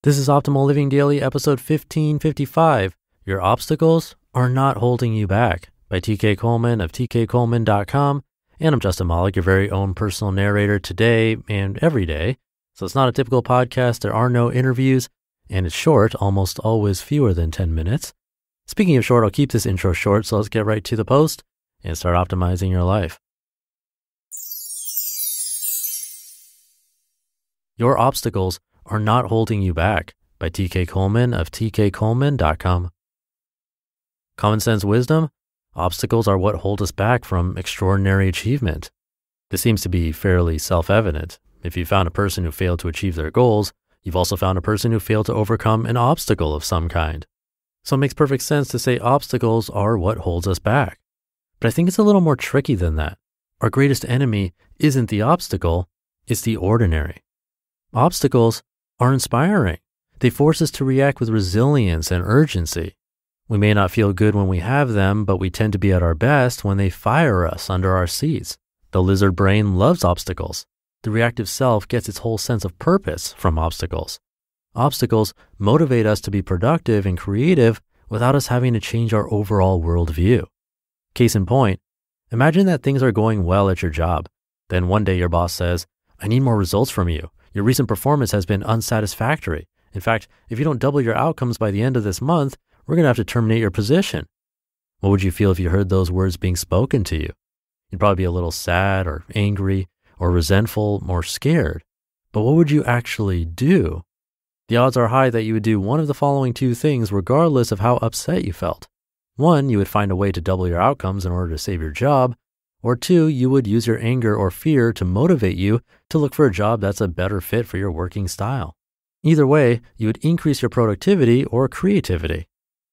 This is Optimal Living Daily, episode 1555. Your obstacles are not holding you back, by TK Coleman of tkcoleman.com. And I'm Justin Malik, your very own personal narrator today and every day. So it's not a typical podcast. There are no interviews, and it's short, almost always fewer than 10 minutes. Speaking of short, I'll keep this intro short, so let's get right to the post and start optimizing your life. Your obstacles are not holding you back, by TK Coleman of tkcoleman.com. Common sense wisdom: obstacles are what hold us back from extraordinary achievement. This seems to be fairly self-evident. If you found a person who failed to achieve their goals, you've also found a person who failed to overcome an obstacle of some kind. So it makes perfect sense to say obstacles are what holds us back. But I think it's a little more tricky than that. Our greatest enemy isn't the obstacle, it's the ordinary. Obstacles are inspiring. They force us to react with resilience and urgency. We may not feel good when we have them, but we tend to be at our best when they fire us under our seats. The lizard brain loves obstacles. The reactive self gets its whole sense of purpose from obstacles. Obstacles motivate us to be productive and creative without us having to change our overall worldview. Case in point, imagine that things are going well at your job. Then one day your boss says, "I need more results from you. Your recent performance has been unsatisfactory. In fact, if you don't double your outcomes by the end of this month, we're going to have to terminate your position." What would you feel if you heard those words being spoken to you? You'd probably be a little sad or angry or resentful or scared. But what would you actually do? The odds are high that you would do one of the following two things regardless of how upset you felt. One, you would find a way to double your outcomes in order to save your job. Or two, you would use your anger or fear to motivate you to look for a job that's a better fit for your working style. Either way, you would increase your productivity or creativity.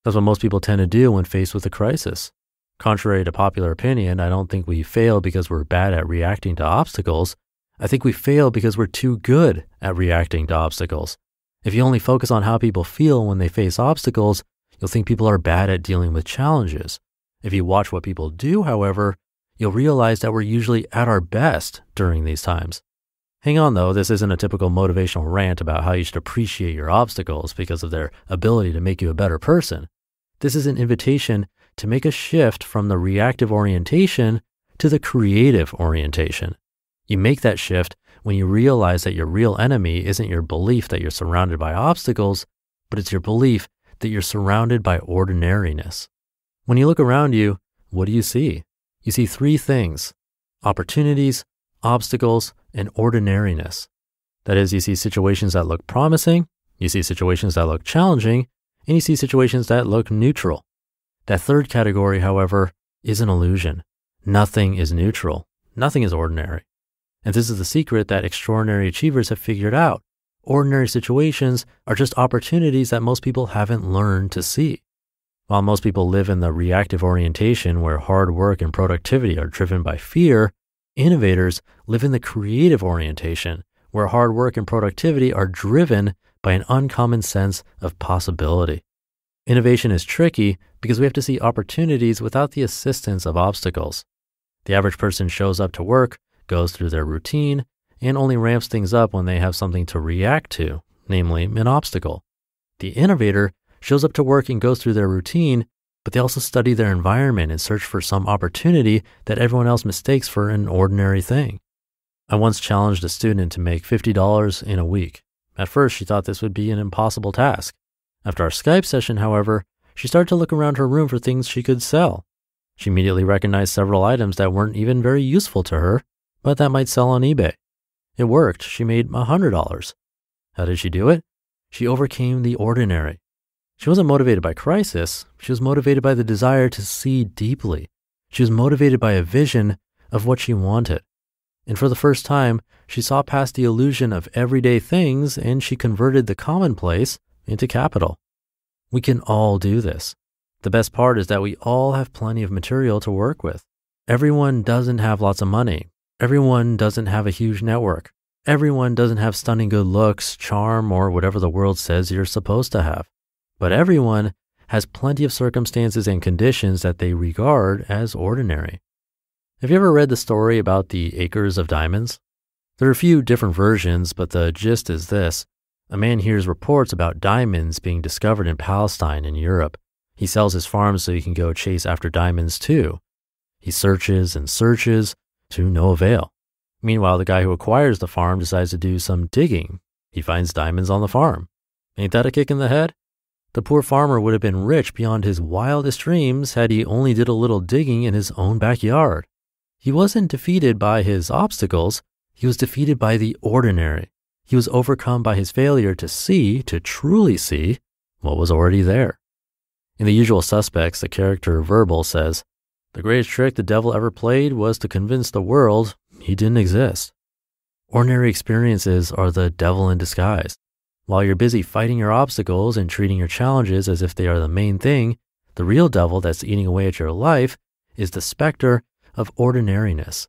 That's what most people tend to do when faced with a crisis. Contrary to popular opinion, I don't think we fail because we're bad at reacting to obstacles. I think we fail because we're too good at reacting to obstacles. If you only focus on how people feel when they face obstacles, you'll think people are bad at dealing with challenges. If you watch what people do, however, you'll realize that we're usually at our best during these times. Hang on though, this isn't a typical motivational rant about how you should appreciate your obstacles because of their ability to make you a better person. This is an invitation to make a shift from the reactive orientation to the creative orientation. You make that shift when you realize that your real enemy isn't your belief that you're surrounded by obstacles, but it's your belief that you're surrounded by ordinariness. When you look around you, what do you see? You see three things: opportunities, obstacles, and ordinariness. That is, you see situations that look promising, you see situations that look challenging, and you see situations that look neutral. That third category, however, is an illusion. Nothing is neutral. Nothing is ordinary. And this is the secret that extraordinary achievers have figured out. Ordinary situations are just opportunities that most people haven't learned to see. While most people live in the reactive orientation where hard work and productivity are driven by fear, innovators live in the creative orientation where hard work and productivity are driven by an uncommon sense of possibility. Innovation is tricky because we have to see opportunities without the assistance of obstacles. The average person shows up to work, goes through their routine, and only ramps things up when they have something to react to, namely an obstacle. The innovator shows up to work and goes through their routine, but they also study their environment and search for some opportunity that everyone else mistakes for an ordinary thing. I once challenged a student to make $50 in a week. At first, she thought this would be an impossible task. After our Skype session, however, she started to look around her room for things she could sell. She immediately recognized several items that weren't even very useful to her, but that might sell on eBay. It worked. She made $100. How did she do it? She overcame the ordinary. She wasn't motivated by crisis. She was motivated by the desire to see deeply. She was motivated by a vision of what she wanted. And for the first time, she saw past the illusion of everyday things and she converted the commonplace into capital. We can all do this. The best part is that we all have plenty of material to work with. Everyone doesn't have lots of money. Everyone doesn't have a huge network. Everyone doesn't have stunning good looks, charm, or whatever the world says you're supposed to have. But everyone has plenty of circumstances and conditions that they regard as ordinary. Have you ever read the story about the acres of diamonds? There are a few different versions, but the gist is this. A man hears reports about diamonds being discovered in Palestine and Europe. He sells his farm so he can go chase after diamonds too. He searches and searches to no avail. Meanwhile, the guy who acquires the farm decides to do some digging. He finds diamonds on the farm. Ain't that a kick in the head? The poor farmer would have been rich beyond his wildest dreams had he only did a little digging in his own backyard. He wasn't defeated by his obstacles. He was defeated by the ordinary. He was overcome by his failure to truly see what was already there. In The Usual Suspects, the character Verbal says, "The greatest trick the devil ever played was to convince the world he didn't exist." Ordinary experiences are the devil in disguise. While you're busy fighting your obstacles and treating your challenges as if they are the main thing, the real devil that's eating away at your life is the specter of ordinariness.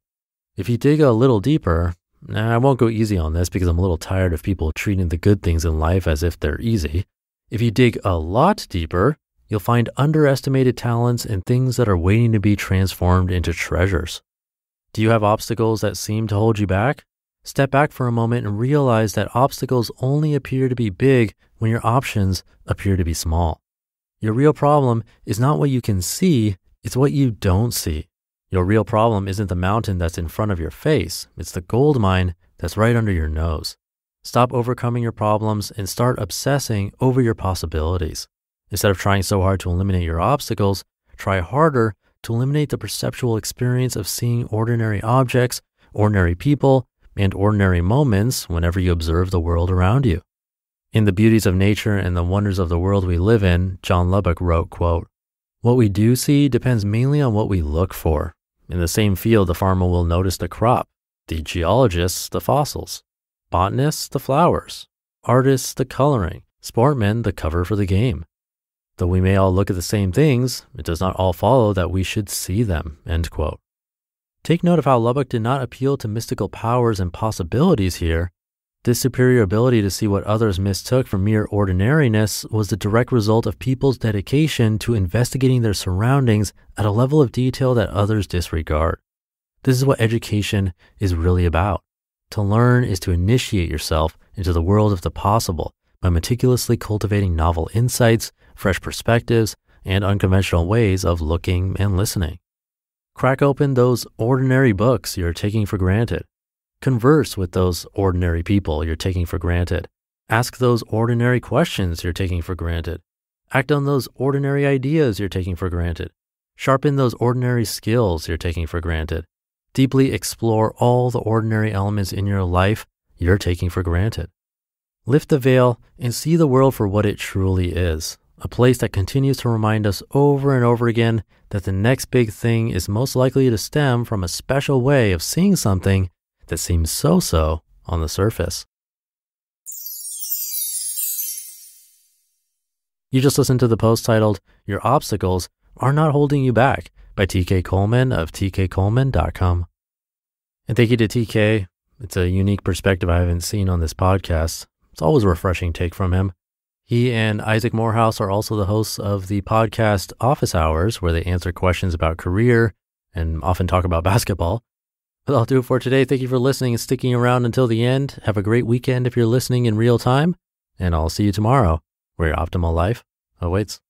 If you dig a little deeper, I won't go easy on this because I'm a little tired of people treating the good things in life as if they're easy. If you dig a lot deeper, you'll find underestimated talents and things that are waiting to be transformed into treasures. Do you have obstacles that seem to hold you back? Step back for a moment and realize that obstacles only appear to be big when your options appear to be small. Your real problem is not what you can see, it's what you don't see. Your real problem isn't the mountain that's in front of your face, it's the gold mine that's right under your nose. Stop overcoming your problems and start obsessing over your possibilities. Instead of trying so hard to eliminate your obstacles, try harder to eliminate the perceptual experience of seeing ordinary objects, ordinary people, and ordinary moments whenever you observe the world around you. In The Beauties of Nature and the Wonders of the World We Live in, John Lubbock wrote, quote, "What we do see depends mainly on what we look for. In the same field, the farmer will notice the crop, the geologists, the fossils, botanists, the flowers, artists, the coloring, sportmen, the cover for the game. Though we may all look at the same things, it does not all follow that we should see them," end quote. Take note of how Lubbock did not appeal to mystical powers and possibilities here. This superior ability to see what others mistook for mere ordinariness was the direct result of people's dedication to investigating their surroundings at a level of detail that others disregard. This is what education is really about. To learn is to initiate yourself into the world of the possible by meticulously cultivating novel insights, fresh perspectives, and unconventional ways of looking and listening. Crack open those ordinary books you're taking for granted. Converse with those ordinary people you're taking for granted. Ask those ordinary questions you're taking for granted. Act on those ordinary ideas you're taking for granted. Sharpen those ordinary skills you're taking for granted. Deeply explore all the ordinary elements in your life you're taking for granted. Lift the veil and see the world for what it truly is. A place that continues to remind us over and over again that the next big thing is most likely to stem from a special way of seeing something that seems so on the surface. You just listened to the post titled, "Your Obstacles Are Not Holding You Back" by TK Coleman of tkcoleman.com. And thank you to TK. It's a unique perspective I haven't seen on this podcast. It's always a refreshing take from him. He and Isaac Morehouse are also the hosts of the podcast Office Hours, where they answer questions about career and often talk about basketball. But I'll do it for today. Thank you for listening and sticking around until the end. Have a great weekend if you're listening in real time, and I'll see you tomorrow, where your optimal life awaits.